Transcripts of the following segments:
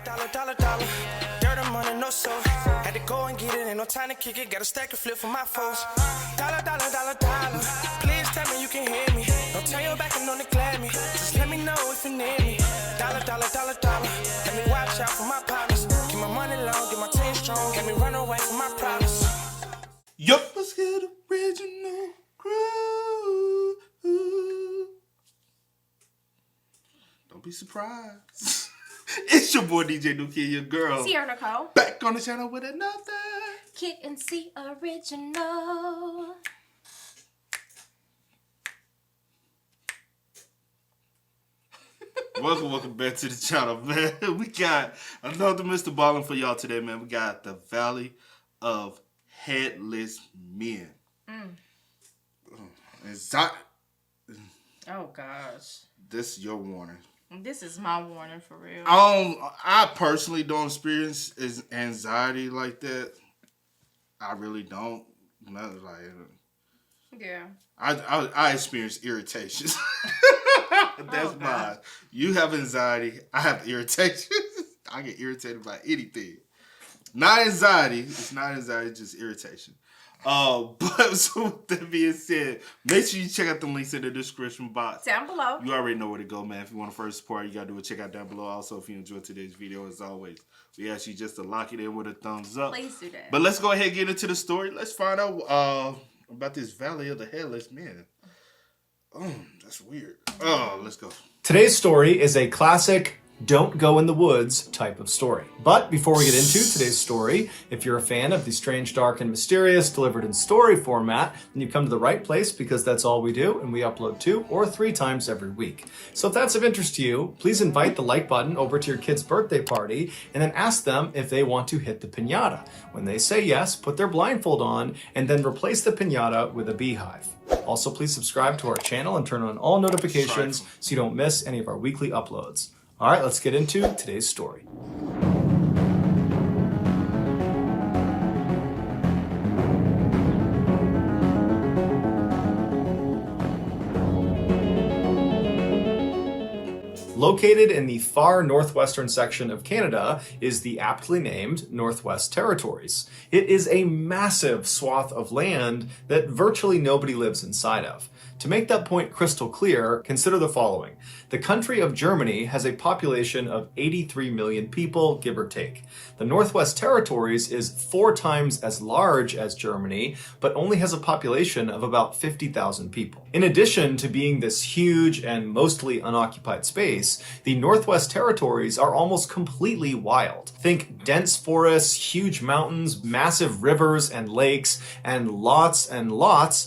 dollar. Dirt and money, no soul. Had to go and get it, ain't no time to kick it. Got a stack of flip for my foes. Dollar. Please tell me you can hear me. Don't turn your back and don't neglect me. Just let me know if you need me. Dollar. Let me watch out for my partners. Keep my money long, get my team strong. Let me run away from my problems. Yup, let's get original crew. Don't be surprised. It's your boy DJ Nuki, your girl. Sierra Nicole. Back on the channel with another Kid and C original. Welcome back to the channel, man. We got another Mr. Ballen for y'all today, man. We got the Valley of Headless Men. Oh gosh. This is your warning. This is my warning for real. I personally don't experience anxiety like that. I really don't. Yeah. I experience irritation. That's mine. You have anxiety. I have irritation. I get irritated by anything. Not anxiety. It's not anxiety, just irritation. But so with that being said, make sure you check out the links in the description box. Down below. You already know where to go, man. If you want to first support, you gotta do it. Check out down below. Also, if you enjoyed today's video, as always, we ask you just to lock it in with a thumbs up. Please do that. But let's go ahead and get into the story. Let's find out about this Valley of the Headless Men. Oh, that's weird. Oh, let's go. Today's story is a classic don't go in the woods type of story. But before we get into today's story, if you're a fan of the strange, dark, and mysterious delivered in story format, then you've come to the right place because that's all we do, and we upload 2 or 3 times every week. So if that's of interest to you, please invite the like button over to your kid's birthday party and then ask them if they want to hit the piñata. When they say yes, put their blindfold on and then replace the piñata with a beehive. Also, please subscribe to our channel and turn on all notifications so you don't miss any of our weekly uploads. All right, let's get into today's story. Located in the far northwestern section of Canada is the aptly named Northwest Territories. It is a massive swath of land that virtually nobody lives inside of. To make that point crystal clear, consider the following. The country of Germany has a population of 83 million people, give or take. The Northwest Territories is 4 times as large as Germany, but only has a population of about 50,000 people. In addition to being this huge and mostly unoccupied space, the Northwest Territories are almost completely wild. Think dense forests, huge mountains, massive rivers and lakes, and lots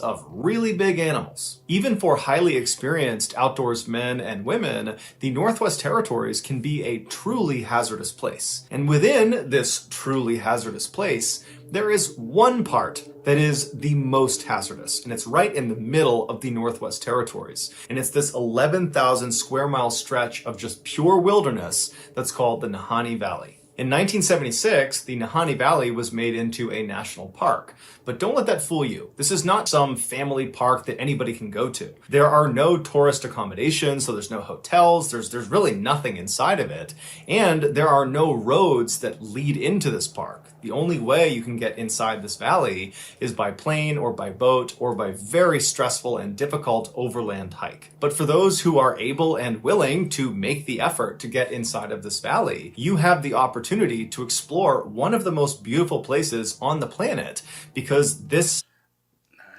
of really big animals. Even for highly experienced outdoors men and women, the Northwest Territories can be a truly hazardous place. And within this truly hazardous place, there is one part that is the most hazardous, and it's right in the middle of the Northwest Territories. And it's this 11,000 square mile stretch of just pure wilderness that's called the Nahanni Valley. In 1976, the Nahanni Valley was made into a national park. But don't let that fool you. This is not some family park that anybody can go to. There are no tourist accommodations, so there's no hotels, there's really nothing inside of it. And there are no roads that lead into this park. The only way you can get inside this valley is by plane or by boat or by very stressful and difficult overland hike. But for those who are able and willing to make the effort to get inside of this valley, you have the opportunity to explore one of the most beautiful places on the planet because this...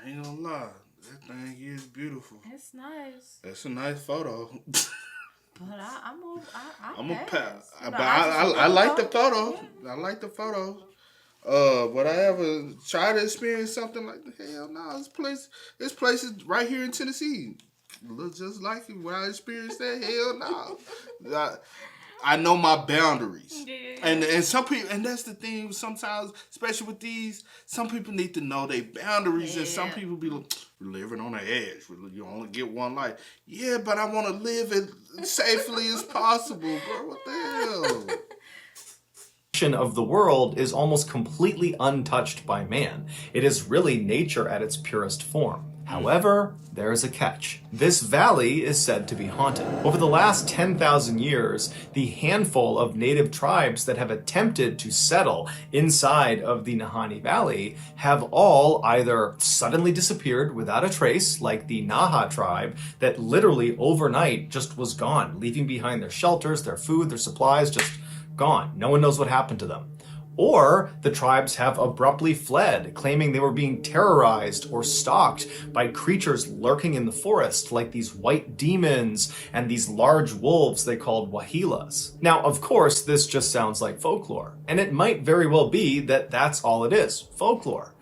I ain't gonna lie, that thing is beautiful. It's nice. That's a nice photo. But I'm a pass. But I like the photo. Yeah. I like the photo. But I ever try to experience something like the hell no, this place is right here in Tennessee. Look just like it when I experienced that. Hell no. I know my boundaries. Yeah. And some people, and that's the thing sometimes, especially with these, some people need to know their boundaries. Yeah. And some people be living on the edge. You only get one life. Yeah, but I want to live as safely as possible, bro. What the hell? Of the world is almost completely untouched by man. It is really nature at its purest form. However, there's a catch. This valley is said to be haunted. Over the last 10,000 years, the handful of native tribes that have attempted to settle inside of the Nahanni Valley have all either suddenly disappeared without a trace, like the Naha tribe, that literally overnight just was gone, leaving behind their shelters, their food, their supplies, just gone. No one knows what happened to them. Or the tribes have abruptly fled, claiming they were being terrorized or stalked by creatures lurking in the forest, like these white demons and these large wolves they called wahilas. Now, of course, this just sounds like folklore, and it might very well be that that's all it is, folklore.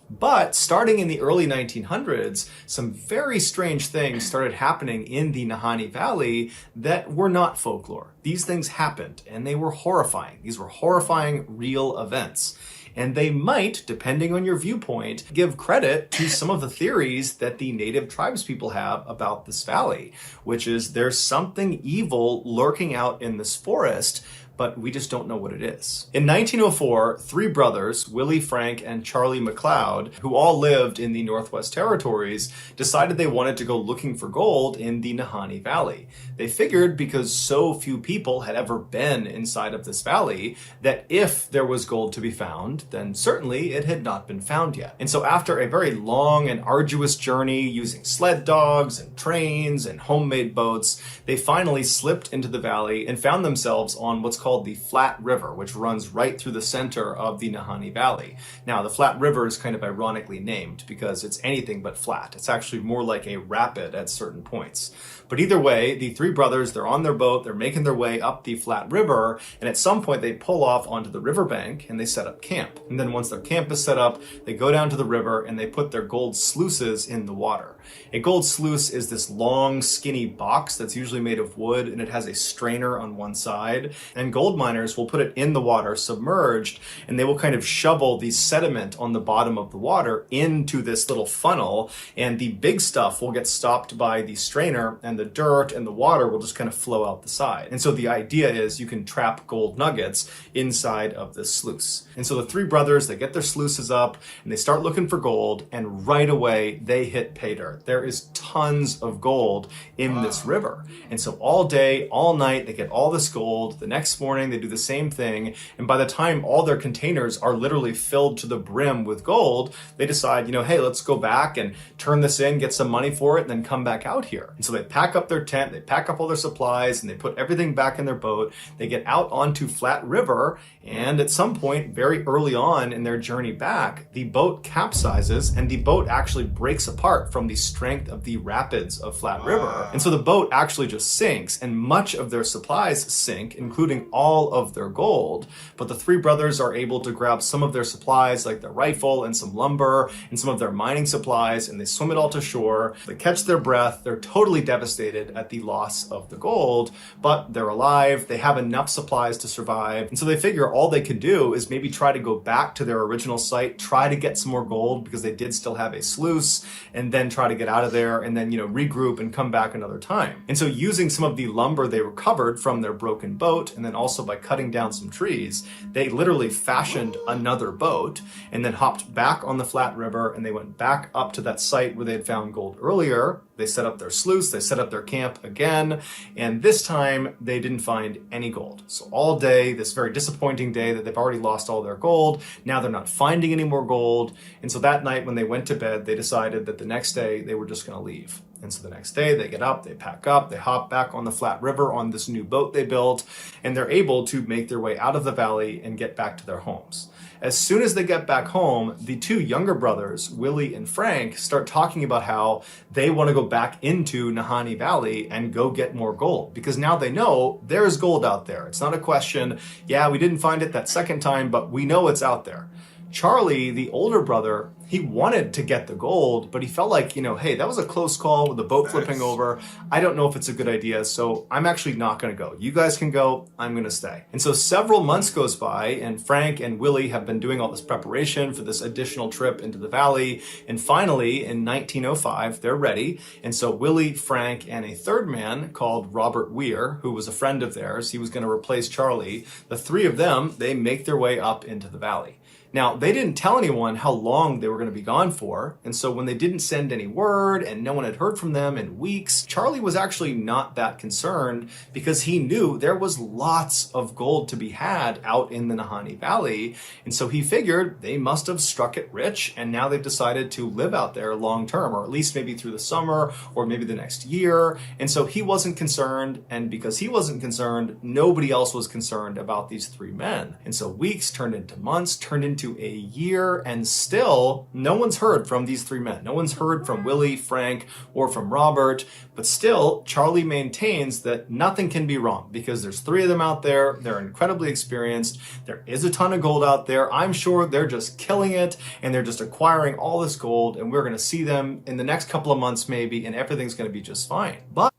But starting in the early 1900s, some very strange things started happening in the Nahanni Valley that were not folklore. These things happened, and they were horrifying. These were horrifying, real events. And they might, depending on your viewpoint, give credit to some of the theories that the native tribespeople have about this valley, which is there's something evil lurking out in this forest, but we just don't know what it is. In 1904, three brothers, Willie, Frank, and Charlie McLeod, who all lived in the Northwest Territories, decided they wanted to go looking for gold in the Nahanni Valley. They figured because so few people had ever been inside of this valley, that if there was gold to be found, then certainly it had not been found yet. And so after a very long and arduous journey using sled dogs and trains and homemade boats, they finally slipped into the valley and found themselves on what's called the Flat River, which runs right through the center of the Nahanni Valley. Now, the Flat River is kind of ironically named because it's anything but flat. It's actually more like a rapid at certain points. But either way, the three brothers, they're on their boat, they're making their way up the Flat River, and at some point they pull off onto the riverbank and they set up camp. And then once their camp is set up, they go down to the river and they put their gold sluices in the water. A gold sluice is this long, skinny box that's usually made of wood, and it has a strainer on one side. And gold miners will put it in the water, submerged, and they will kind of shovel the sediment on the bottom of the water into this little funnel, and the big stuff will get stopped by the strainer, and the dirt and the water will just kind of flow out the side. And so the idea is you can trap gold nuggets inside of this sluice. And so the three brothers, they get their sluices up, and they start looking for gold, and right away they hit pay dirt. There is tons of gold in this river. And so all day, all night, they get all this gold. The next morning, they do the same thing. And by the time all their containers are literally filled to the brim with gold, they decide, hey, let's go back and turn this in, get some money for it, and then come back out here. And so they pack up their tent, they pack up all their supplies, and they put everything back in their boat. They get out onto Flat River, and at some point, very early on in their journey back, the boat capsizes, and the boat actually breaks apart from the strength of the rapids of Flat River. And so the boat actually just sinks, and much of their supplies sink, including all of their gold. But the three brothers are able to grab some of their supplies, like their rifle and some lumber and some of their mining supplies, and they swim it all to shore. They catch their breath. They're totally devastated at the loss of the gold, but they're alive. They have enough supplies to survive. And so they figure all they can do is maybe try to go back to their original site, try to get some more gold because they did still have a sluice, and then try to get out of there and then, regroup and come back another time. And so using some of the lumber they recovered from their broken boat, and then also by cutting down some trees, they literally fashioned another boat and then hopped back on the Flat River, and they went back up to that site where they had found gold earlier. They set up their sluice, they set up their camp again, and this time they didn't find any gold. So all day, this very disappointing day that they've already lost all their gold, now they're not finding any more gold. And so that night when they went to bed, they decided that the next day they were just going to leave. And so the next day they get up, they pack up, they hop back on the Flat River on this new boat they built, and they're able to make their way out of the valley and get back to their homes. As soon as they get back home, the two younger brothers, Willie and Frank, start talking about how they want to go back into Nahanni Valley and go get more gold, because now they know there's gold out there. It's not a question, yeah, we didn't find it that second time, but we know it's out there. Charlie, the older brother, he wanted to get the gold, but he felt like, hey, that was a close call with the boat flipping over. I don't know if it's a good idea, so I'm actually not going to go. You guys can go. I'm going to stay. And so several months goes by, and Frank and Willie have been doing all this preparation for this additional trip into the valley. And finally, in 1905, they're ready. And so Willie, Frank, and a third man called Robert Weir, who was a friend of theirs, he was going to replace Charlie. The three of them, they make their way up into the valley. Now, they didn't tell anyone how long they were going to be gone for, and so when they didn't send any word and no one had heard from them in weeks, Charlie was actually not that concerned because he knew there was lots of gold to be had out in the Nahanni Valley, and so he figured they must have struck it rich, and now they've decided to live out there long term, or at least maybe through the summer, or maybe the next year, and so he wasn't concerned, and because he wasn't concerned, nobody else was concerned about these three men. And so weeks turned into months, turned into a year, and still no one's heard from these three men. No one's heard from Willie, Frank, or from Robert, but still Charlie maintains that nothing can be wrong because there's three of them out there. They're incredibly experienced. There is a ton of gold out there. I'm sure they're just killing it and they're just acquiring all this gold, and we're going to see them in the next couple of months maybe, and everything's going to be just fine. But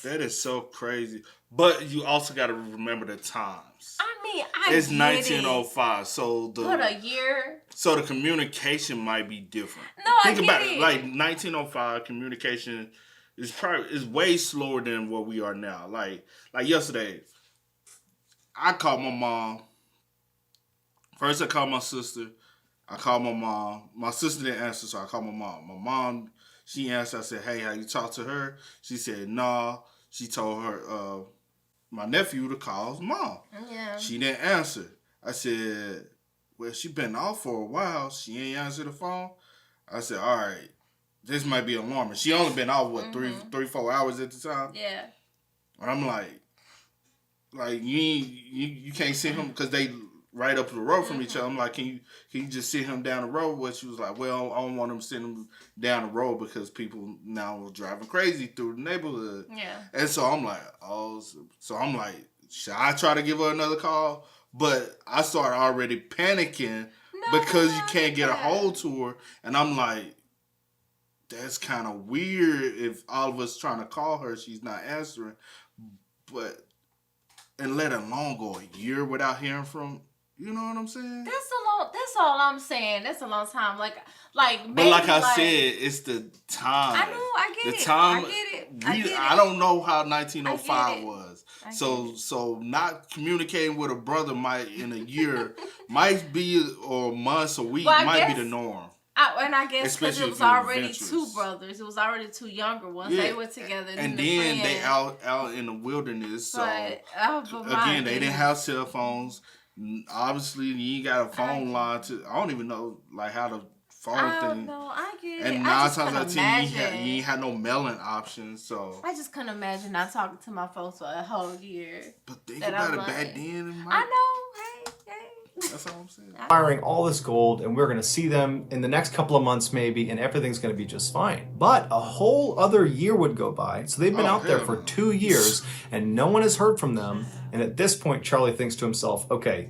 that is so crazy. But you also got to remember the times. I mean, it's 1905, so what, a year? So the communication might be different. No, Think I about get it. it. Like 1905, communication is way slower than what we are now. Like yesterday, I called my mom. First, I called my sister. I called my mom. My sister didn't answer, so I called my mom. My mom, she answered. I said, "Hey, how you talk to her?" She said, "Nah." She told her my nephew to call his mom. Yeah. She didn't answer. I said, "Well, she been off for a while. She ain't answered the phone." I said, "All right, this might be alarming." She only been off what 3-4 hours at the time. Yeah. And I'm like you can't send him because they right up the road from each other. I'm like, can you just send him down the road? But she was like, well, I don't want him to send him down the road because people now are driving crazy through the neighborhood. Yeah. And so I'm like, should I try to give her another call? But I started already panicking because you can't get a hold to her. And I'm like, that's kind of weird if all of us trying to call her, she's not answering. But, and let alone go a year without hearing from, you know what I'm saying? That's all I'm saying. That's a long time. Like maybe, but like I said, it's the time. I know, I get it. The time. I get it. I don't know how 1905 was. So not communicating with a brother might in a year might be, or months or weeks might be the norm. And I guess because it was already adventurous. two brothers. It was already two younger ones. They were together. And then they out in the wilderness. So again, they didn't have cell phones. Obviously, you ain't got a phone line to. I don't even know like how the phone thing. No, I get it. And 9 times out of 10, you ain't had no mailing options. So I just couldn't imagine not talking to my folks for a whole year. But think about it back then. I know. Hey. That's all I'm saying. Acquiring all this gold, and we're going to see them in the next couple of months maybe, and everything's going to be just fine. But a whole other year would go by, so they've been out there for 2 years, and no one has heard from them. And at this point, Charlie thinks to himself, okay,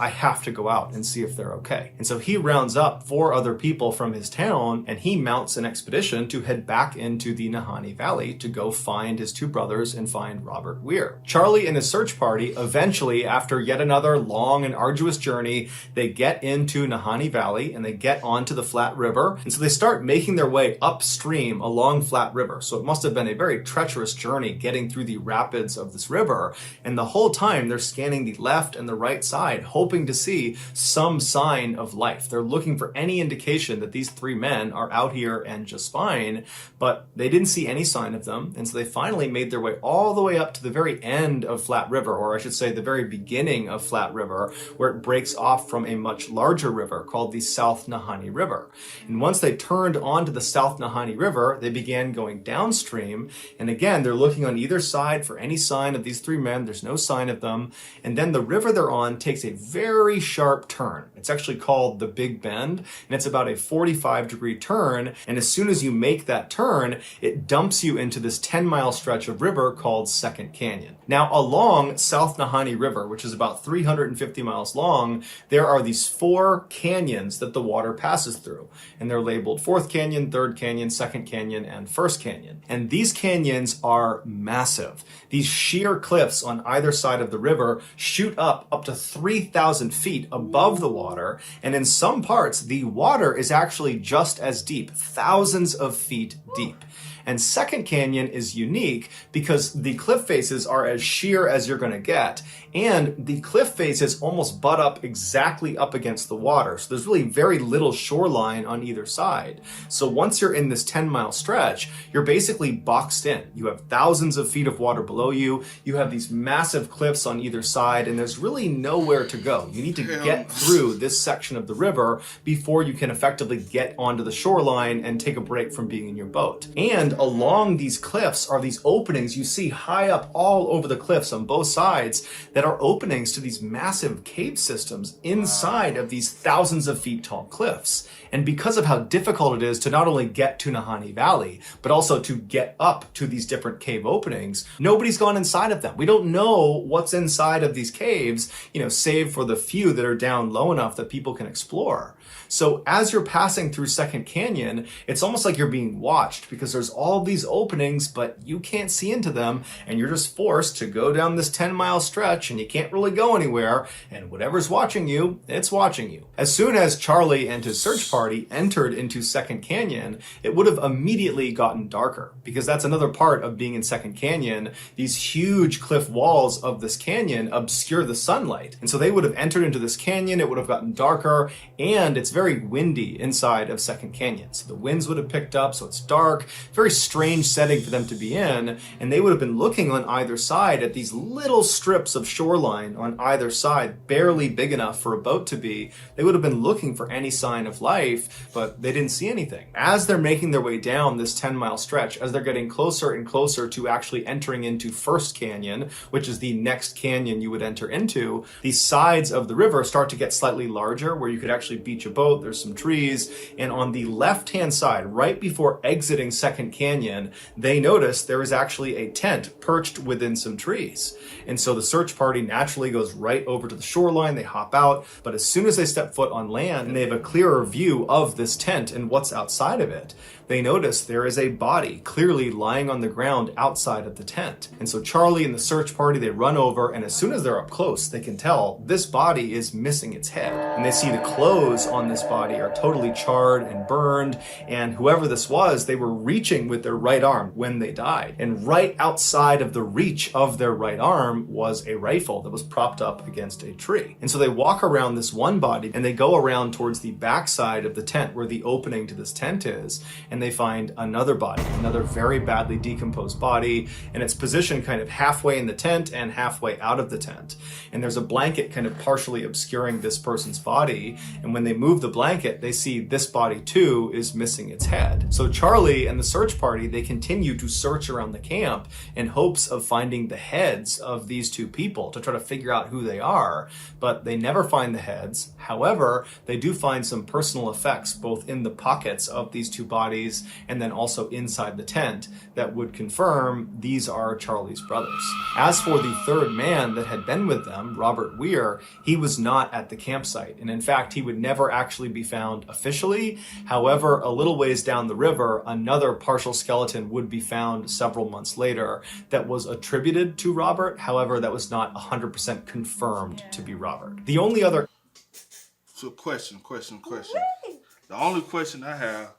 I have to go out and see if they're okay. And so he rounds up 4 other people from his town, and he mounts an expedition to head back into the Nahanni Valley to go find his 2 brothers and find Robert Weir. Charlie and his search party eventually, after yet another long and arduous journey, they get into Nahanni Valley and they get onto the Flat River. And so they start making their way upstream along Flat River. So it must have been a very treacherous journey getting through the rapids of this river. And the whole time they're scanning the left and the right side, hoping to see some sign of life. They're looking for any indication that these 3 men are out here and just fine, but they didn't see any sign of them. And so they finally made their way all the way up to the very end of Flat River, or I should say the very beginning of Flat River, where it breaks off from a much larger river called the South Nahanni River. And once they turned onto the South Nahanni River, they began going downstream. And again, they're looking on either side for any sign of these 3 men. There's no sign of them. And then the river they're on takes a very sharp turn. It's actually called the Big Bend, and it's about a 45-degree turn. And as soon as you make that turn, it dumps you into this 10-mile stretch of river called Second Canyon. Now, along South Nahanni River, which is about 350 miles long, there are these 4 canyons that the water passes through. And they're labeled 4th Canyon, 3rd Canyon, 2nd Canyon, and 1st Canyon. And these canyons are massive. These sheer cliffs on either side of the river shoot up to 3,000 feet above the water, and in some parts, the water is actually just as deep, thousands of feet deep. And Second Canyon is unique because the cliff faces are as sheer as you're going to get. And the cliff faces almost butt up exactly up against the water. So there's really very little shoreline on either side. So once you're in this 10-mile stretch, you're basically boxed in. You have thousands of feet of water below you. You have these massive cliffs on either side, and there's really nowhere to go. You need to get through this section of the river before you can effectively get onto the shoreline and take a break from being in your boat. And along these cliffs are these openings you see high up all over the cliffs on both sides that are openings to these massive cave systems inside of these thousands of feet tall cliffs. And because of how difficult it is to not only get to Nahanni Valley, but also to get up to these different cave openings, nobody's gone inside of them. We don't know what's inside of these caves, save for the few that are down low enough that people can explore. So as you're passing through Second Canyon, it's almost like you're being watched because there's all these openings, but you can't see into them, and you're just forced to go down this 10-mile stretch, and you can't really go anywhere, and whatever's watching you, it's watching you. As soon as Charlie and his search party entered into Second Canyon, it would have immediately gotten darker, because that's another part of being in Second Canyon. These huge cliff walls of this canyon obscure the sunlight, and so they would have entered into this canyon, it would have gotten darker, and it's very windy inside of Second Canyon. So the winds would have picked up, so it's dark, very strange setting for them to be in, and they would have been looking on either side at these little strips of shoreline on either side, barely big enough for a boat to be. They would have been looking for any sign of life, but they didn't see anything. As they're making their way down this 10-mile stretch, as they're getting closer and closer to actually entering into First Canyon, which is the next canyon you would enter into, the sides of the river start to get slightly larger, where you could actually beach a boat. There's some trees, and on the left-hand side, right before exiting Second Canyon, they notice there is actually a tent perched within some trees. And so the search party naturally goes right over to the shoreline, they hop out, but as soon as they step foot on land and they have a clearer view of this tent and what's outside of it, they notice there is a body clearly lying on the ground outside of the tent. And so Charlie and the search party, they run over, and as soon as they're up close, they can tell this body is missing its head. And they see the clothes on this body are totally charred and burned, and whoever this was, they were reaching with their right arm when they died. And right outside of the reach of their right arm was a rifle that was propped up against a tree. And so they walk around this one body, and they go around towards the backside of the tent where the opening to this tent is, and they find another body, another very badly decomposed body, and it's positioned kind of halfway in the tent and halfway out of the tent. And there's a blanket kind of partially obscuring this person's body, and when they move the blanket, they see this body too is missing its head. So Charlie and the search party, they continue to search around the camp in hopes of finding the heads of these two people to try to figure out who they are, but they never find the heads. However, they do find some personal effects both in the pockets of these two bodies and then also inside the tent that would confirm these are Charlie's brothers. As for the third man that had been with them, Robert Weir, he was not at the campsite, and in fact he would never actually be found officially. However, a little ways down the river, another partial skeleton would be found several months later that was attributed to Robert. However, that was not 100% confirmed to be Robert. The only other... So question. The only question I have,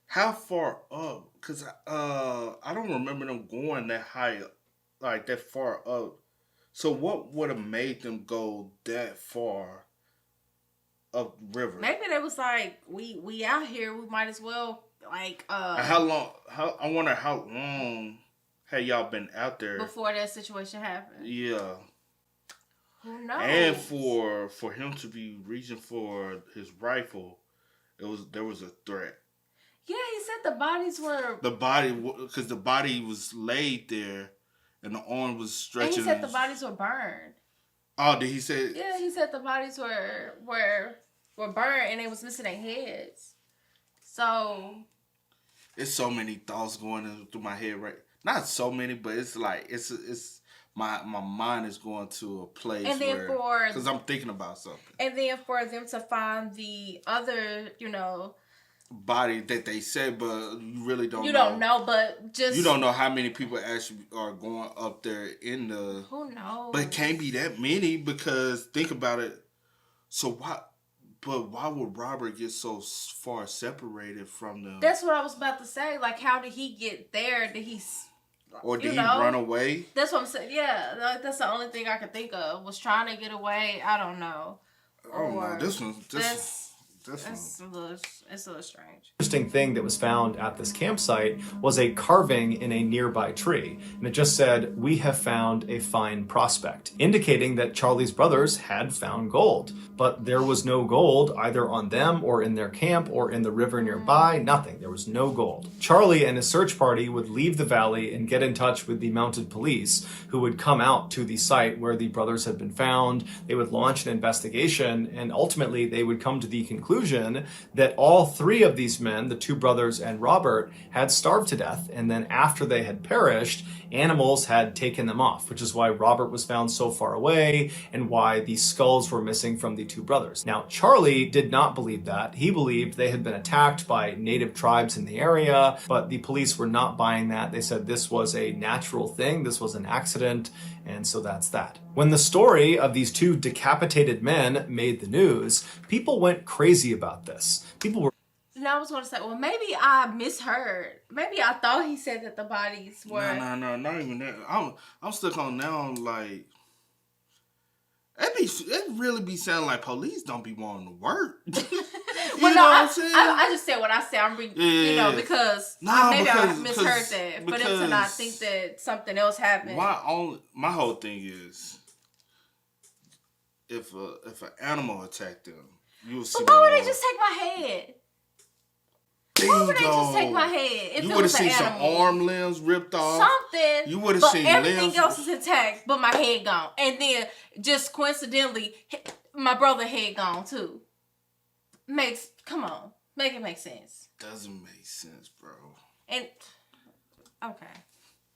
how far up? Because I don't remember them going that high up, like that far up. So what would have made them go that far up river? Maybe they was like, we out here, we might as well How long? I wonder how long had y'all been out there before that situation happened. Yeah. Who knows? And for him to be reaching for his rifle, there was a threat. Yeah, he said the bodies were... Because the body was laid there, and the arm was stretching. And he said the bodies were burned. Oh, did he say... Yeah, he said the bodies were burned, and they was missing their heads. So... It's so many thoughts going through my head, right? Not so many, but it's like, it's my mind is going to a place and then where... Because I'm thinking about something. And then for them to find the other, body that they said, but you really don't know. You don't know, but just... You don't know how many people actually are going up there in the... Who knows? But it can't be that many because, think about it. So But why would Robert get so far separated from them? That's what I was about to say. Like, how did he get there? Did he... Or did he run away? That's what I'm saying. Yeah, like, that's the only thing I could think of. Was trying to get away. I don't know. This one. It's a little strange. Interesting thing that was found at this campsite was a carving in a nearby tree. And it just said, "We have found a fine prospect," indicating that Charlie's brothers had found gold. But there was no gold either on them or in their camp or in the river nearby. Nothing. There was no gold. Charlie and his search party would leave the valley and get in touch with the mounted police, who would come out to the site where the brothers had been found. They would launch an investigation, and ultimately they would come to the conclusion that all three of these men, the two brothers and Robert, had starved to death, and then after they had perished, animals had taken them off, which is why Robert was found so far away and why the skulls were missing from the two brothers. Now, Charlie did not believe that. He believed they had been attacked by native tribes in the area, but the police were not buying that. They said this was a natural thing, this was an accident, and so that's that. When the story of these two decapitated men made the news, people went crazy about this. People were... And I was going to say, well, maybe I misheard. Maybe I thought he said that the bodies were... No, not even that. I'm stuck on now, like... It really be sounding like police don't be wanting to work. you well, know no, what I'm saying? I just said what I said. I'm because I misheard that. But then to not think that something else happened. My whole thing is, if an animal attacked them, you would see. But why would they just take my head? Bingo. Why would they just take my head? If you would have seen some arm limbs ripped off. Something. You would have seen everything limbs. else is intact, but my head gone. And then just coincidentally, my brother's head gone too. Come on, make it make sense. Doesn't make sense, bro. And okay.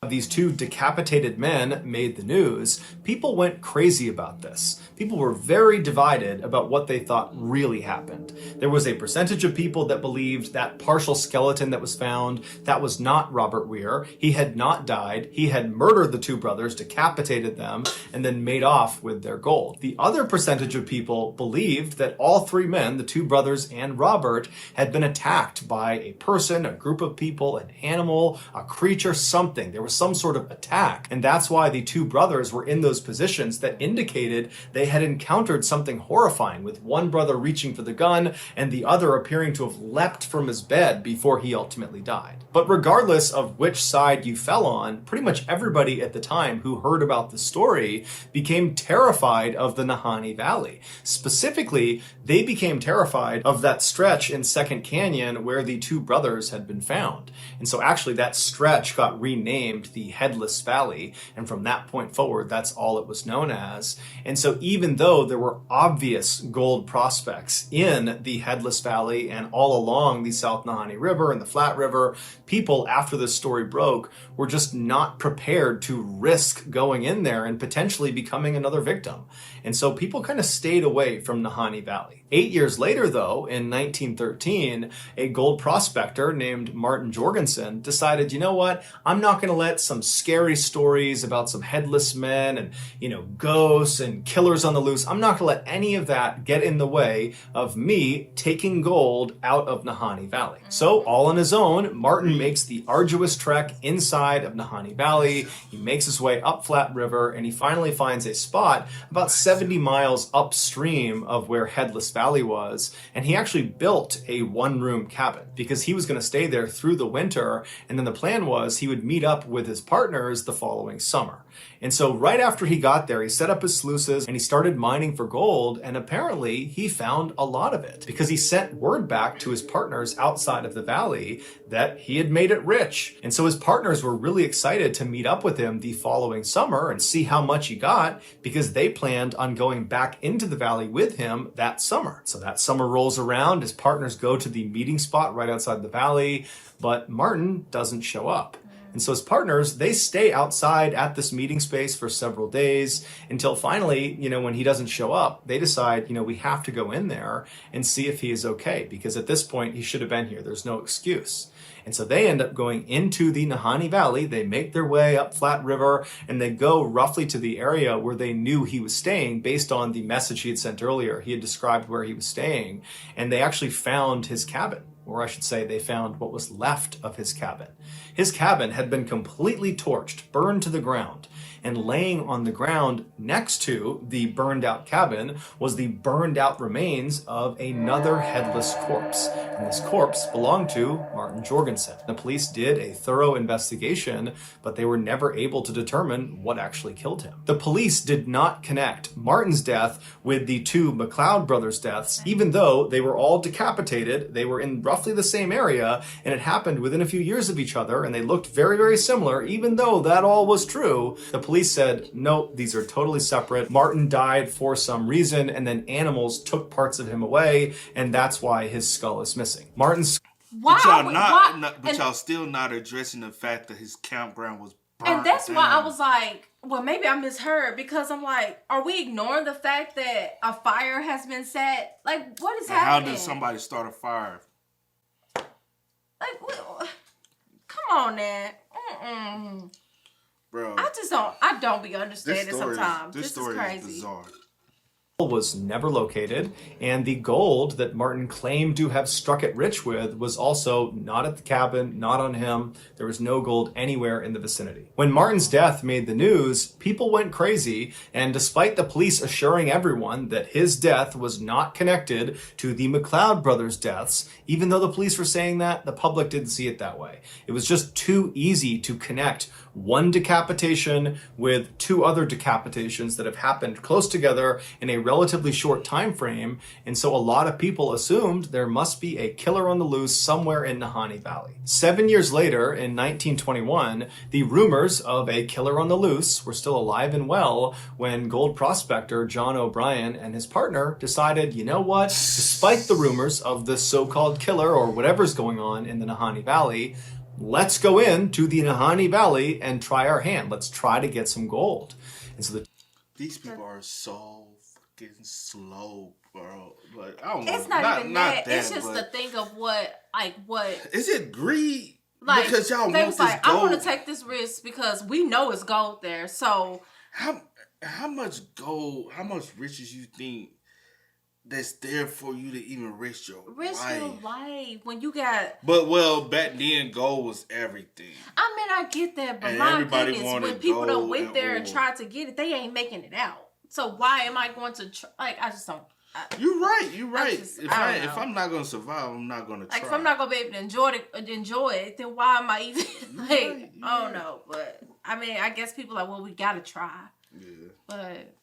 These two decapitated men made the news, people went crazy about this. People were very divided about what they thought really happened. There was a percentage of people that believed that partial skeleton that was found, that was not Robert Weir. He had not died. He had murdered the two brothers, decapitated them, and then made off with their gold. The other percentage of people believed that all three men, the two brothers and Robert, had been attacked by a person, a group of people, an animal, a creature, something. There was some sort of attack. And that's why the two brothers were in those positions that indicated they had encountered something horrifying, with one brother reaching for the gun and the other appearing to have leapt from his bed before he ultimately died. But regardless of which side you fell on, pretty much everybody at the time who heard about the story became terrified of the Nahanni Valley. Specifically, they became terrified of that stretch in Second Canyon where the two brothers had been found. And so actually that stretch got renamed the Headless Valley, and from that point forward, that's all it was known as. And so even though there were obvious gold prospects in the Headless Valley and all along the South Nahanni River and the Flat River, people, after this story broke, were just not prepared to risk going in there and potentially becoming another victim. And so people kind of stayed away from Nahanni Valley. 8 years later, though, in 1913, a gold prospector named Martin Jorgensen decided, you know what, I'm not going to let some scary stories about some headless men and, ghosts and killers on the loose, I'm not going to let any of that get in the way of me taking gold out of Nahanni Valley. So, all on his own, Martin makes the arduous trek inside of Nahanni Valley. He makes his way up Flat River, and he finally finds a spot about 70 miles upstream of where Headless Valley was, and he actually built a one-room cabin because he was going to stay there through the winter, and then the plan was he would meet up with his partners the following summer. And so right after he got there, he set up his sluices and he started mining for gold, and apparently he found a lot of it because he sent word back to his partners outside of the valley that he had made it rich. And so his partners were really excited to meet up with him the following summer and see how much he got, because they planned on going back into the valley with him that summer. So that summer rolls around, his partners go to the meeting spot right outside the valley, but Martin doesn't show up. And so his partners, they stay outside at this meeting space for several days until finally, when he doesn't show up, they decide, we have to go in there and see if he is okay, because at this point he should have been here. There's no excuse. And so they end up going into the Nahanni Valley. They make their way up Flat River, and they go roughly to the area where they knew he was staying based on the message he had sent earlier. He had described where he was staying, and they actually found his cabin. Or I should say they found what was left of his cabin. His cabin had been completely torched, burned to the ground. And laying on the ground next to the burned out cabin was the burned out remains of another headless corpse. And this corpse belonged to Martin Jorgensen. The police did a thorough investigation, but they were never able to determine what actually killed him. The police did not connect Martin's death with the two McLeod brothers' deaths, even though they were all decapitated. They were in roughly the same area, and it happened within a few years of each other, and they looked very, very similar, even though that all was true. The police said, no, these are totally separate. Martin died for some reason, and then animals took parts of him away, and that's why his skull is missing. Martin's... But y'all still not addressing the fact that his campground was burned. And that's why I was like, well, maybe I misheard, because I'm like, are we ignoring the fact that a fire has been set? Like, what is happening? How did somebody start a fire? Like, come on, now. Bro, I don't be understanding sometimes. This story is crazy. Is bizarre. Was never located, and the gold that Martin claimed to have struck it rich with was also not at the cabin, not on him. There was no gold anywhere in the vicinity. When Martin's death made the news, people went crazy, and despite the police assuring everyone that his death was not connected to the McLeod brothers' deaths, even though the police were saying that, the public didn't see it that way. It was just too easy to connect one decapitation with two other decapitations that have happened close together in a relatively short time frame, and so a lot of people assumed there must be a killer on the loose somewhere in Nahanni Valley. 7 years later, in 1921, the rumors of a killer on the loose were still alive and well when gold prospector John O'Brien and his partner decided, you know what, despite the rumors of this so-called killer or whatever's going on in the Nahanni Valley, let's go into the Nahanni Valley and try our hand. Let's try to get some gold. And so these people are so fucking slow, bro. Like, I don't know. It's not even that. It's just the thing of what is it greed? Like, because y'all want this like, gold. I want to take this risk because we know it's gold there. So how much gold? How much riches you think that's there for you to even risk your life when you got... But back then gold was everything. I mean, I get that, but and my everybody goodness, wanted when people don't went and there oil. and tried to get it, they ain't making it out. So why am I going to I just don't... You're right. If I'm I'm not gonna survive, I'm not gonna try. Like, if I'm not gonna be able to enjoy it, then why am I even like? I don't know, but I mean, I guess people are like, well, we gotta try. Yeah. But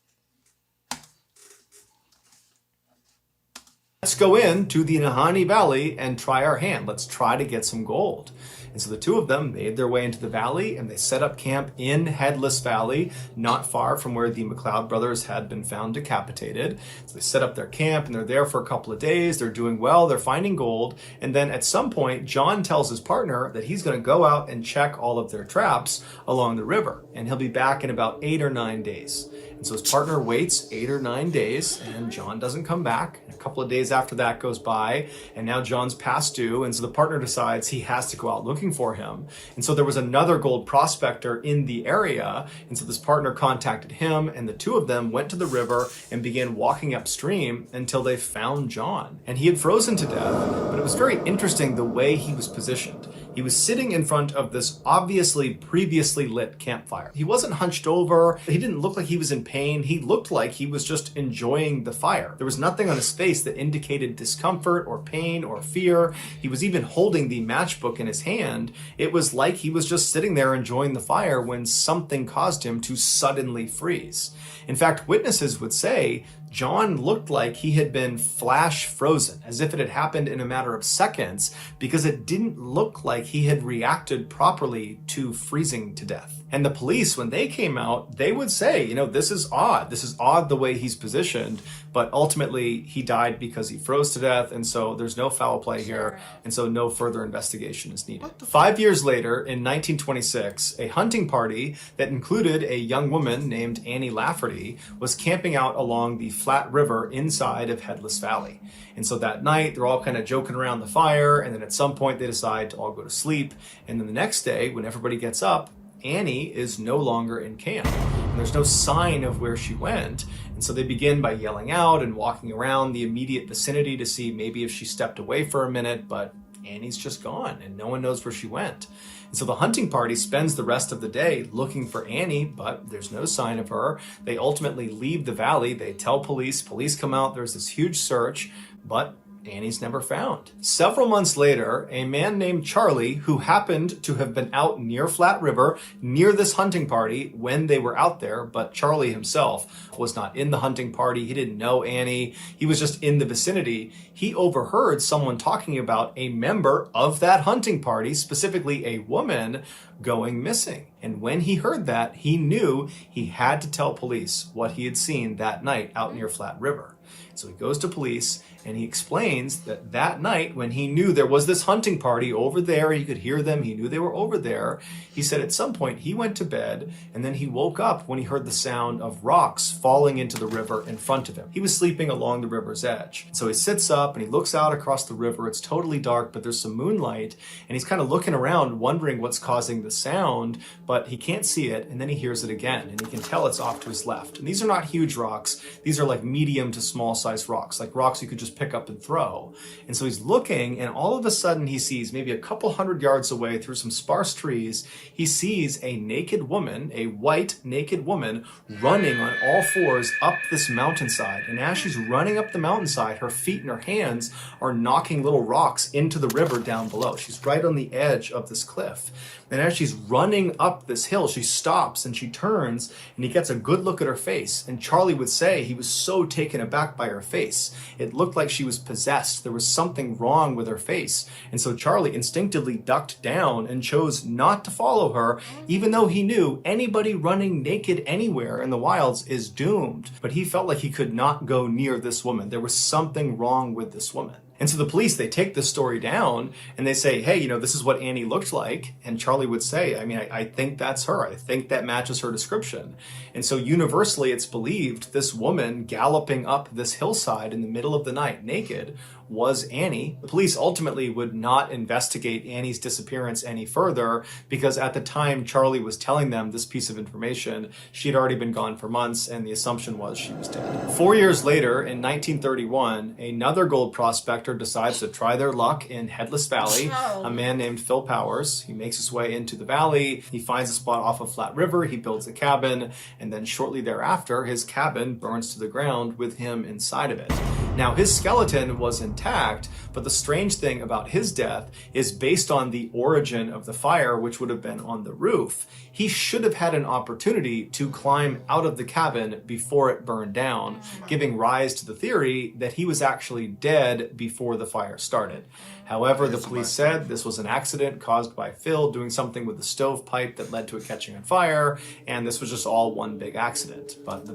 let's go into the Nahanni Valley and try our hand. Let's try to get some gold. And so the two of them made their way into the valley, and they set up camp in Headless Valley, not far from where the McLeod brothers had been found decapitated. So they set up their camp, and they're there for a couple of days. They're doing well. They're finding gold. And then at some point, John tells his partner that he's going to go out and check all of their traps along the river, and he'll be back in about 8 or 9 days. And so his partner waits 8 or 9 days, and John doesn't come back. And a couple of days after that goes by, and now John's past due, and so the partner decides he has to go out looking for him. And so there was another gold prospector in the area, and so this partner contacted him, and the two of them went to the river and began walking upstream until they found John. And he had frozen to death, but it was very interesting the way he was positioned. He was sitting in front of this obviously previously lit campfire. He wasn't hunched over. He didn't look like he was in pain. He looked like he was just enjoying the fire. There was nothing on his face that indicated discomfort or pain or fear. He was even holding the matchbook in his hand. It was like he was just sitting there enjoying the fire when something caused him to suddenly freeze. In fact, witnesses would say John looked like he had been flash frozen, as if it had happened in a matter of seconds, because it didn't look like he had reacted properly to freezing to death. And the police, when they came out, they would say, you know, this is odd. This is odd the way he's positioned. But ultimately, he died because he froze to death. And so there's no foul play here. And so no further investigation is needed. 5 years later, in 1926, a hunting party that included a young woman named Annie Lafferty was camping out along the flat river inside of Headless Valley. And so that night, they're all kind of joking around the fire. And then at some point, they decide to all go to sleep. And then the next day, when everybody gets up, Annie is no longer in camp. And there's no sign of where she went. And so they begin by yelling out and walking around the immediate vicinity to see maybe if she stepped away for a minute, but Annie's just gone and no one knows where she went. And so the hunting party spends the rest of the day looking for Annie, but there's no sign of her. They ultimately leave the valley. They tell police. Police come out. There's this huge search, but Annie's never found. Several months later, a man named Charlie, who happened to have been out near Flat River, near this hunting party when they were out there, but Charlie himself was not in the hunting party. He didn't know Annie. He was just in the vicinity. He overheard someone talking about a member of that hunting party, specifically a woman, going missing. And when he heard that, he knew he had to tell police what he had seen that night out near Flat River. So he goes to police and he explains that that night when he knew there was this hunting party over there, he could hear them, he knew they were over there. He said at some point he went to bed and then he woke up when he heard the sound of rocks falling into the river in front of him. He was sleeping along the river's edge. So he sits up and he looks out across the river. It's totally dark, but there's some moonlight and he's kind of looking around wondering what's causing the sound, but he can't see it. And then he hears it again and he can tell it's off to his left. And these are not huge rocks. These are like medium to small size rocks, like rocks you could just pick up and throw. And so he's looking and all of a sudden he sees maybe a couple 100 yards away through some sparse trees, he sees a naked woman, a white naked woman running on all fours up this mountainside. And as she's running up the mountainside, her feet and her hands are knocking little rocks into the river down below. She's right on the edge of this cliff. And as she's running up this hill, she stops and she turns and he gets a good look at her face. And Charlie would say he was so taken aback by her face. It looked like she was possessed. There was something wrong with her face. And so Charlie instinctively ducked down and chose not to follow her, even though he knew anybody running naked anywhere in the wilds is doomed. But he felt like he could not go near this woman. There was something wrong with this woman. And so the police, they take this story down and they say, hey, you know, this is what Annie looked like. And Charlie would say, I think that's her. I think that matches her description. And so universally, it's believed this woman galloping up this hillside in the middle of the night naked was Annie. The police ultimately would not investigate Annie's disappearance any further because at the time Charlie was telling them this piece of information, she had already been gone for months and the assumption was she was dead. 4 years later, in 1931, another gold prospector decides to try their luck in Headless Valley. A man named Phil Powers. He makes his way into the valley. He finds a spot off of Flat River. He builds a cabin. And then shortly thereafter, his cabin burns to the ground with him inside of it. Now, his skeleton was intact, but the strange thing about his death is based on the origin of the fire, which would have been on the roof. He should have had an opportunity to climb out of the cabin before it burned down, giving rise to the theory that he was actually dead before the fire started. However, the police said this was an accident caused by Phil doing something with the stovepipe that led to it catching on fire, and this was just all one big accident. But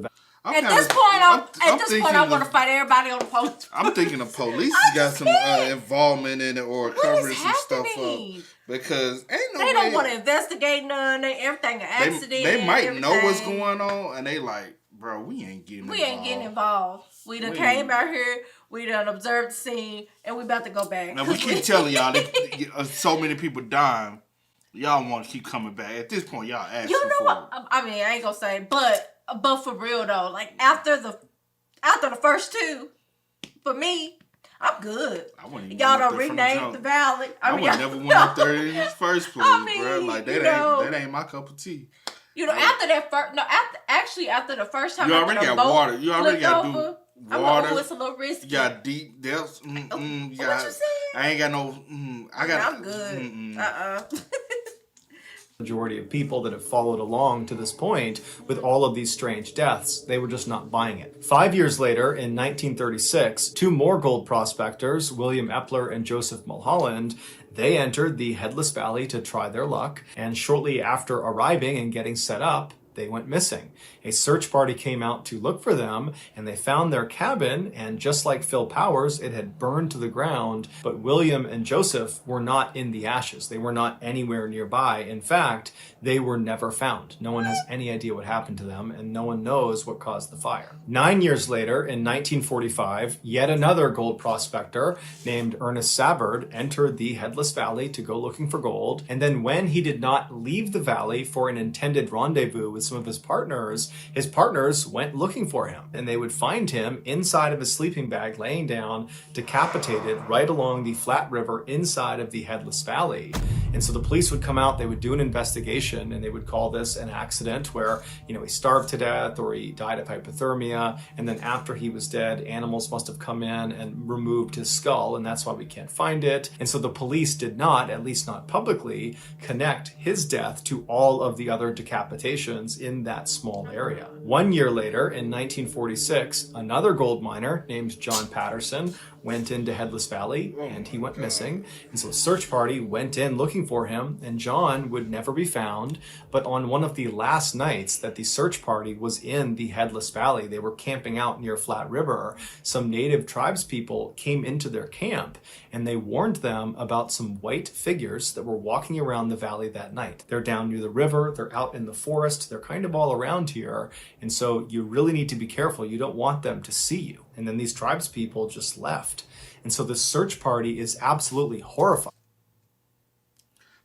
at this point, I want to fight everybody on the police. I'm thinking the police has got some involvement in it or covering some stuff up. Because they don't want to investigate none. Everything an accident. They might know what's going on, and they like, bro, we ain't getting involved. We done came out here. We done observed the scene, and we about to go back. Now we keep telling y'all that so many people dying. Y'all want to keep coming back. At this point, y'all asking for it. You know what? I mean, I ain't gonna say, but for real though, like after the first two, for me, I'm good. Y'all don't rename the valley. I would never went up there in the first place, bro. Like that ain't my cup of tea. You know, after that first, after the first time, you already got water. You already got to do water. It's a little risky. You got deep depths. What you saying? I ain't got no. I'm good. Majority of people that have followed along to this point with all of these strange deaths, they were just not buying it. 5 years later, in 1936, two more gold prospectors, William Epler and Joseph Mulholland, they entered the Headless Valley to try their luck, and shortly after arriving and getting set up, they went missing. A search party came out to look for them, and they found their cabin, and just like Phil Powers, it had burned to the ground, but William and Joseph were not in the ashes. They were not anywhere nearby. In fact, they were never found. No one has any idea what happened to them, and no one knows what caused the fire. 9 years later, in 1945, yet another gold prospector named Ernest Sabbard entered the Headless Valley to go looking for gold, and then when he did not leave the valley for an intended rendezvous with some of his partners went looking for him, and they would find him inside of his sleeping bag laying down, decapitated right along the flat river inside of the Headless Valley. And so the police would come out, they would do an investigation, and they would call this an accident where, he starved to death or he died of hypothermia, and then after he was dead, animals must have come in and removed his skull, and that's why we can't find it. And so the police did not, at least not publicly, connect his death to all of the other decapitations in that small area. 1 year later, in 1946, another gold miner named John Patterson went into Headless Valley, and he went missing. And so a search party went in looking for him, and John would never be found. But on one of the last nights that the search party was in the Headless Valley, they were camping out near Flat River, some native tribes people came into their camp, and they warned them about some white figures that were walking around the valley that night. They're down near the river, they're out in the forest, they're kind of all around here, and so you really need to be careful. You don't want them to see you. And then these tribes people just left. And so the search party is absolutely horrified.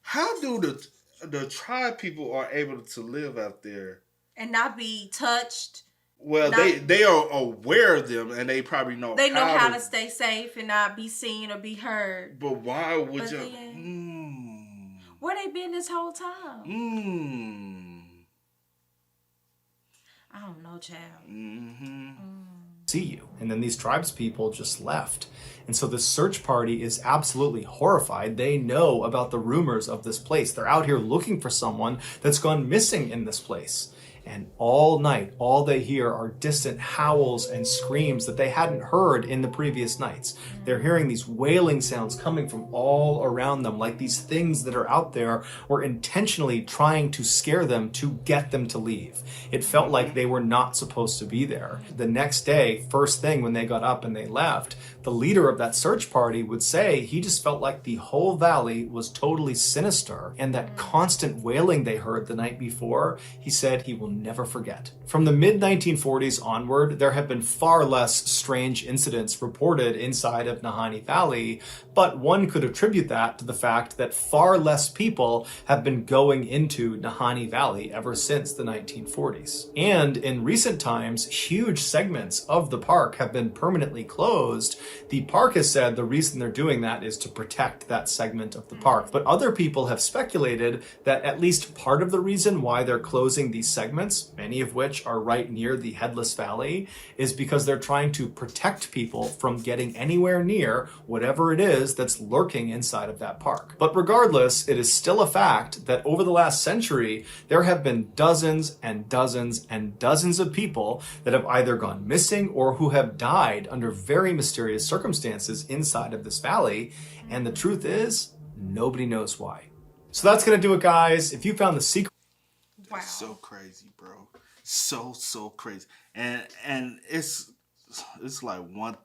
How do the tribe people are able to live out there and not be touched? Well, they are aware of them, and they probably know. They know how to stay safe and not be seen or be heard. But why would you? Where they been this whole time? I don't know, child. See you. And then these tribes people just left. And so the search party is absolutely horrified. They know about the rumors of this place. They're out here looking for someone that's gone missing in this place. And all night, all they hear are distant howls and screams that they hadn't heard in the previous nights. They're hearing these wailing sounds coming from all around them, like these things that are out there were intentionally trying to scare them to get them to leave. It felt like they were not supposed to be there. The next day, first thing when they got up and they left, the leader of that search party would say he just felt like the whole valley was totally sinister, and that constant wailing they heard the night before, he said he will never forget. From the mid-1940s onward, there have been far less strange incidents reported inside of Nahanni Valley, but one could attribute that to the fact that far less people have been going into Nahanni Valley ever since the 1940s. And in recent times, huge segments of the park have been permanently closed. The park has said the reason they're doing that is to protect that segment of the park. But other people have speculated that at least part of the reason why they're closing these segments, many of which are right near the Headless Valley, is because they're trying to protect people from getting anywhere near whatever it is that's lurking inside of that park. But regardless, it is still a fact that over the last century, there have been dozens and dozens and dozens of people that have either gone missing or who have died under very mysterious circumstances inside of this valley. And the truth is, nobody knows why. So that's going to do it, guys. If you found the secret... Wow. That's so crazy, bro. So crazy. And it's like one...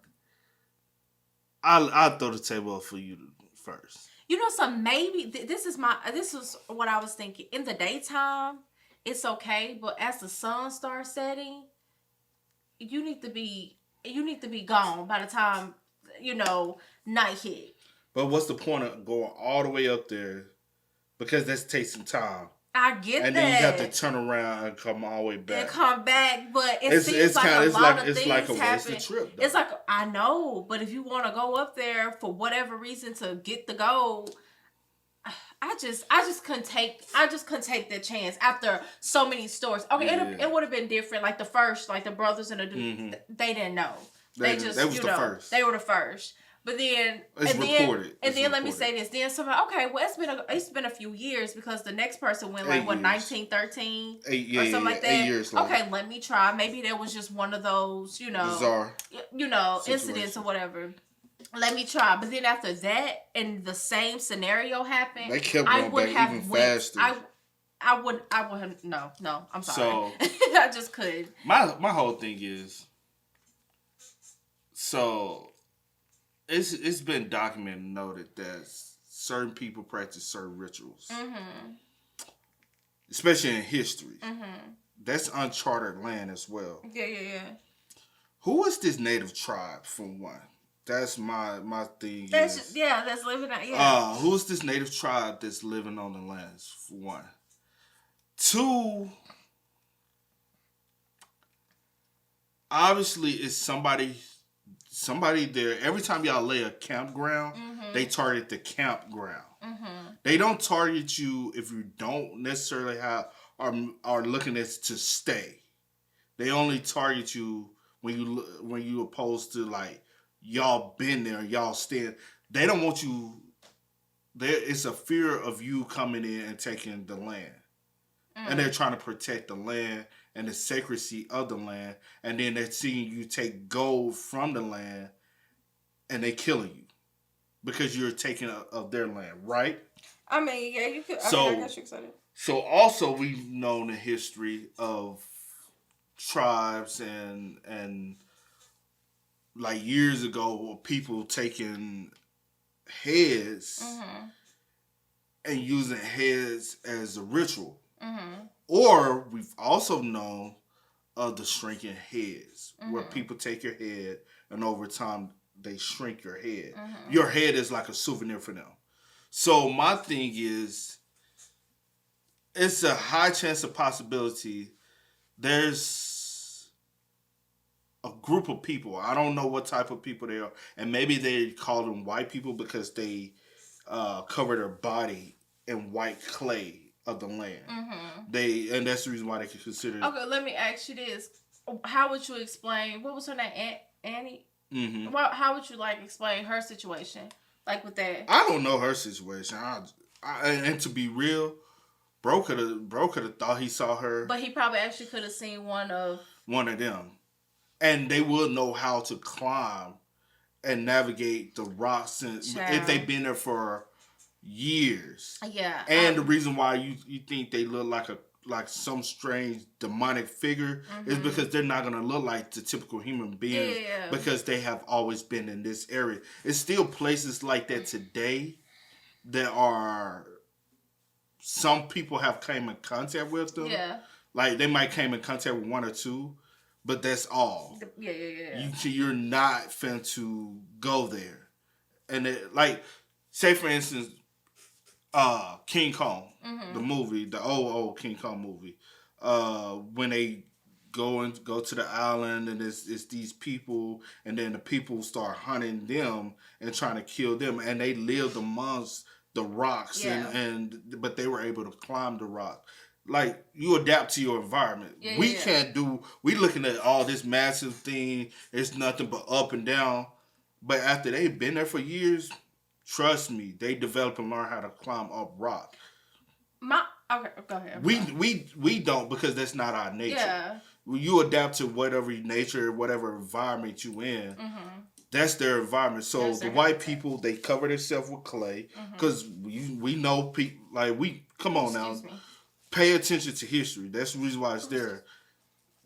I'll throw the table up for you first. You know something, maybe this is what I was thinking. In the daytime, it's okay, but as the sun starts setting, you need to be gone by the time, night hit. But what's the point of going all the way up there? Because that takes some time. I get that. And then you have to turn around and come all the way back. And come back, but it seems like a lot of things happen. It's a trip, though. It's like, I know, but if you want to go up there for whatever reason to get the gold, I just couldn't take the chance after so many stories. Okay, it would have been different. Like the brothers and the dude, they didn't know. They were the first. But then it's recorded. And then let me say this. Then somebody, okay, well it's been a few years because the next person went like 1913 or something like that. 8 years later. Okay, let me try. Maybe there was just one of those, bizarre, incidents or whatever. Let me try. But then after that, and the same scenario happened, they kept going back even faster. I would have no. I'm sorry. So I just couldn't. My whole thing is, so it's been documented and noted that certain people practice certain rituals, especially in history. That's uncharted land as well. Yeah. Who is this native tribe, for one? That's my thing. That's living out. Yeah. Who's this native tribe that's living on the lands, for one? 2, obviously, it's somebody there. Every time y'all lay a campground, they target the campground. They don't target you if you don't necessarily are looking at to stay. They only target you when you opposed to like y'all been there, y'all stand. They don't want you. It's a fear of you coming in and taking the land. And they're trying to protect the land and the sacredcy of the land. And then they're seeing you take gold from the land and they killing you because you're taking of their land, right? I mean, yeah, you could. I guess you could say that. So also we've known the history of tribes and like years ago, people taking heads and using heads as a ritual. Or we've also known of the shrinking heads, where people take your head and over time they shrink your head. Your head is like a souvenir for them. So my thing is, it's a high chance of possibility there's a group of people. I don't know what type of people they are. And maybe they call them white people because they cover their body in white clay of the land. And that's the reason why they can consider it. Okay, let me ask you this. How would you explain, what was her name? Annie? How would you explain her situation? Like with that? I don't know her situation. And to be real, Bro could have thought he saw her. But he probably actually could have seen one of them. And they will know how to climb and navigate the rocks if they've been there for years. Yeah. And the reason why you think they look like some strange demonic figure is because they're not going to look like the typical human beings because they have always been in this area. It's still places like that today that are, some people have came in contact with them. Yeah. Like they might came in contact with one or two, but that's all. Yeah. You're not finna to go there. And say for instance, King Kong, the movie, the old King Kong movie, when they go to the island and it's these people, and then the people start hunting them and trying to kill them, and they lived amongst the rocks, but they were able to climb the rock. Like, you adapt to your environment. We looking at all this massive thing, it's nothing but up and down, but after they've been there for years, trust me, they develop and learn how to climb up rock. Okay, go ahead. We don't, because that's not our nature. Yeah. You adapt to whatever nature, whatever environment you in. That's their environment. So the white people, they cover themselves with clay because we know people come on now. Pay attention to history. That's the reason why it's there.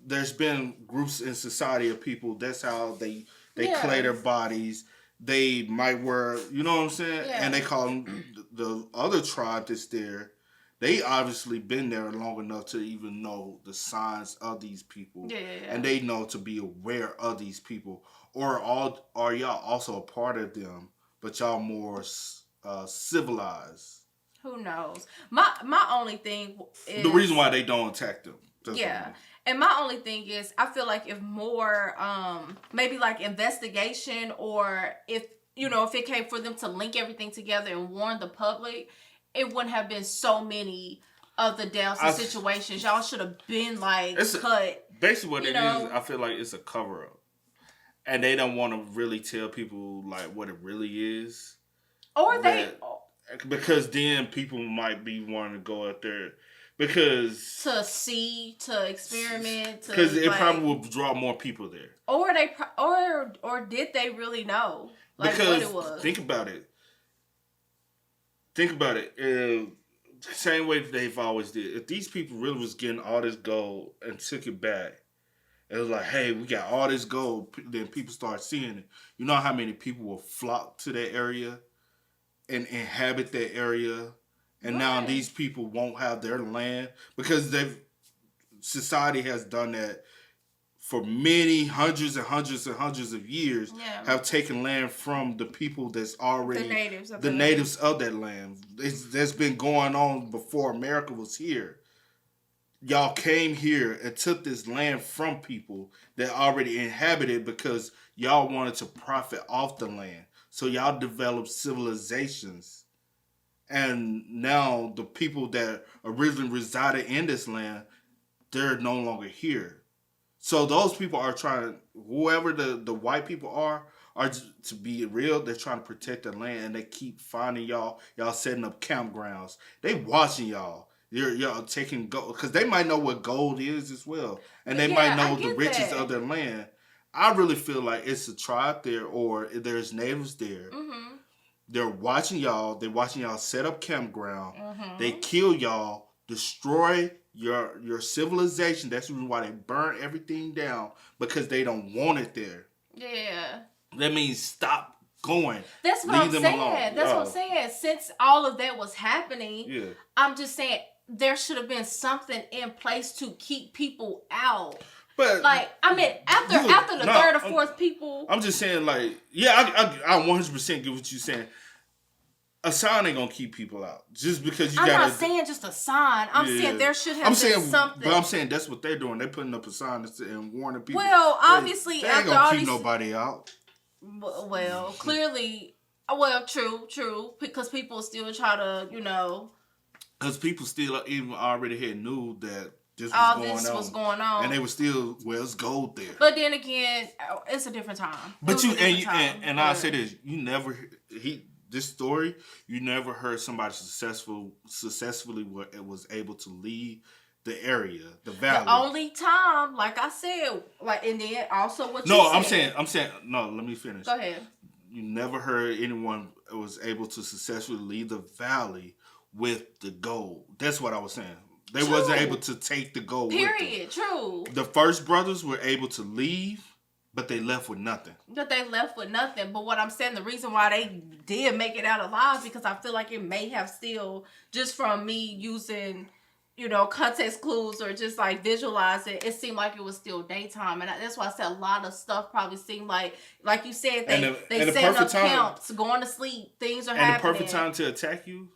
There's been groups in society of people. That's how they clay their bodies. They might wear, you know what I'm saying? Yeah. And they call them the other tribe that's there. They obviously been there long enough to even know the signs of these people. Yeah. And they know to be aware of these people. Or are y'all also a part of them, but y'all more civilized? Who knows? My only thing is the reason why they don't attack them. And my only thing is, I feel like if more, maybe like investigation, or if it came for them to link everything together and warn the public, it wouldn't have been so many of the deaths and situations. Y'all should have been cut. Basically what it is, I feel like it's a cover-up. and they don't want to really tell people like what it really is. Or because then people might be wanting to go out there because to experiment, because it probably will draw more people there. Or or did they really know because what it was? Think about it. Same way they've always did. If these people really was getting all this gold and took it back, it was like, hey, we got all this gold. Then people start seeing it. You know how many people will flock to that area and inhabit that area, and now these people won't have their land because society has done that for many hundreds and hundreds and hundreds of years. Have taken land from the people that's already the natives of that land. That's been going on before America was here. Y'all came here and took this land from people that already inhabited because y'all wanted to profit off the land. So y'all developed civilizations. And now the people that originally resided in this land, they're no longer here. So those people are trying, whoever the white people are to be real, they're trying to protect the land, and they keep finding y'all setting up campgrounds. They watching y'all. Y'all taking gold, because they might know what gold is as well. And they might know the riches of their land. I really feel like it's a tribe there, or there's natives there. Mm-hmm. They're watching y'all. They're watching y'all set up campground. Mm-hmm. They kill y'all, destroy your civilization. That's the reason why they burn everything down, because they don't want it there. Yeah. That means stop going. That's what I'm saying. That's what I'm saying. Since all of that was happening, I'm just saying there should have been something in place to keep people out. But after the third or fourth people, I'm just saying, like, I 100% get what you're saying. A sign ain't gonna keep people out just because I'm not saying just a sign. I'm saying there should have been something. But I'm saying that's what they're doing. They're putting up a sign and warning people. Well, obviously, they ain't gonna keep nobody out. Well, clearly, true, because people still try to, because people still even already had knew that. This was going on, and they were still it's gold there. But then again, it's a different time. But I say this: this story, you never heard somebody successfully was able to leave the area, the valley. The only time, like I said, and then also what you said. I'm saying no. Let me finish. Go ahead. You never heard anyone was able to successfully leave the valley with the gold. That's what I was saying. They wasn't able to take the gold with them. Period. True. The first brothers were able to leave, but they left with nothing. But what I'm saying, the reason why they did make it out alive, because I feel like it may have still, just from me using, context clues or just like visualizing, it seemed like it was still daytime. And that's why I said a lot of stuff probably seemed like you said, they set up camps, going to sleep, things are happening. And the perfect time to attack you?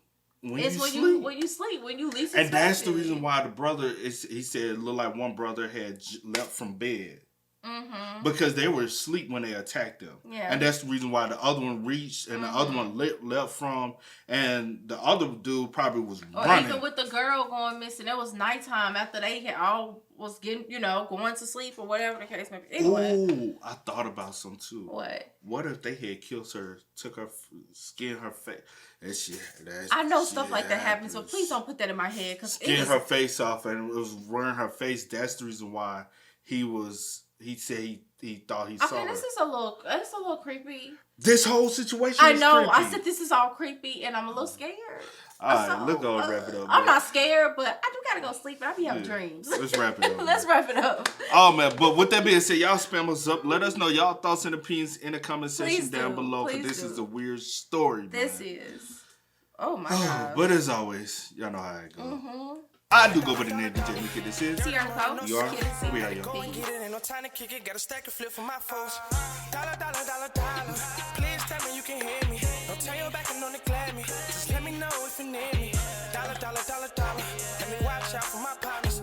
When you sleep, when you least expect it. And that's the reason why the brother, he said it looked like one brother had left from bed. Mm-hmm. Because they were asleep when they attacked them. Yeah. And that's the reason why the other one reached and the other one left from, and the other dude probably was running. Even with the girl going missing, it was nighttime after they had all was getting, going to sleep or whatever the case may be. Anyway. Ooh, I thought about some too. What? What if they had killed her, took her skin, her face? I know stuff like that happens, so please don't put that in my head. Skin her face off, and it was wearing her face. That's the reason why he said he thought he saw her. It's a little creepy. This whole situation I know. Creepy. I said this is all creepy, and I'm a little scared. All right, let's go wrap it up. I'm not scared, but I do gotta go sleep, and I be having dreams. Let's wrap it up. Let's wrap it up. Oh, man. But with that being said, y'all spam us up. Let us know y'all thoughts and opinions in the comment section down below, because this is a weird story, man. This is. Oh, my God. But as always, y'all know how it goes. Mm-hmm. I do go by the name DJ Mika. This is You are. We are Go and get it, ain't no time to kick it. Got a stack of flip for my folks. Dollar. Please tell me you can hear me. Don't turn your back and don't neglect me. Just let me know if you need me. Dollar. Let me watch out for my partners.